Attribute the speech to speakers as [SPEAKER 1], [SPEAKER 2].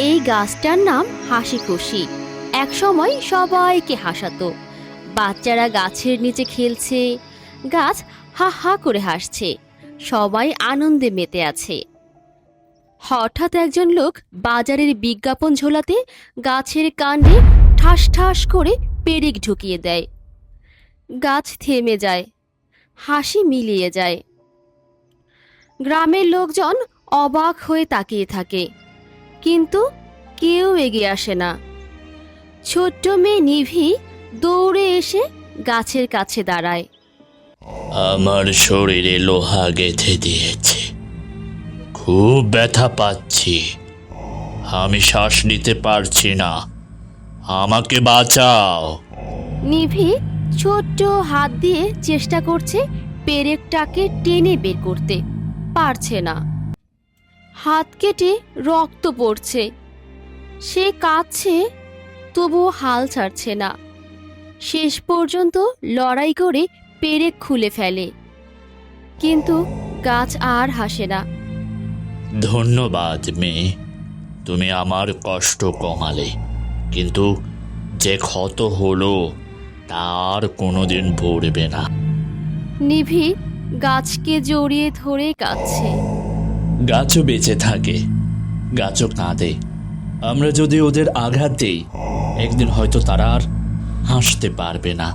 [SPEAKER 1] এই গাছটার নাম হাসি খুশি। এক সময় সবাইকে হাসাতো। বাচ্চারা গাছের নিচে খেলছে, গাছ হা হা করে হাসছে, সবাই আনন্দে মেতে আছে। হঠাৎ একজন লোক বাজারের বিজ্ঞাপন ঝোলাতে গাছের কাণ্ডে ঠাস ঠাস করে পেরেক ঢুকিয়ে দেয়। গাছ থেমে যায়, হাসি মিলিয়ে যায়। গ্রামের লোকজন অবাক হয়ে তাকিয়ে থাকে, কিন্তু কেউ এগিয়ে আসে না। ছোট্ট মেয়ে নিভি দৌড়ে এসে গাছের কাছে দাঁড়ায়।
[SPEAKER 2] আমার শরীরে লোহা গেঁথে দিয়েছে, খুব ব্যথা পাচ্ছি, আমি শ্বাস নিতে পারছি না, আমাকে বাঁচাও।
[SPEAKER 1] নিভি ছোট্ট হাত দিয়ে চেষ্টা করছে পেরেকটাকে টেনে বের করতে, পারছে না। হাত কেটে রক্ত পড়ছে। সে কাঁদছে, তবুও হাল ছাড়ছে না। শেষ পর্যন্ত লড়াই করে পেরেক খুলে ফেলে, কিন্তু গাছ আর হাসে না।
[SPEAKER 2] ধন্যবাদ মেয়ে, তুমি আমার কষ্ট কমালে, কিন্তু যে ক্ষত হলো তার কোনোদিন ভরবে না।
[SPEAKER 1] নিভি গাছকে জড়িয়ে ধরে কাঁদছে।
[SPEAKER 2] গাছও বেঁচে থাকে, গাছও কাঁদে। আমরা যদি ওদের আঘাত দেই, একদিন হয়তো তারা আর হাসতে পারবে না।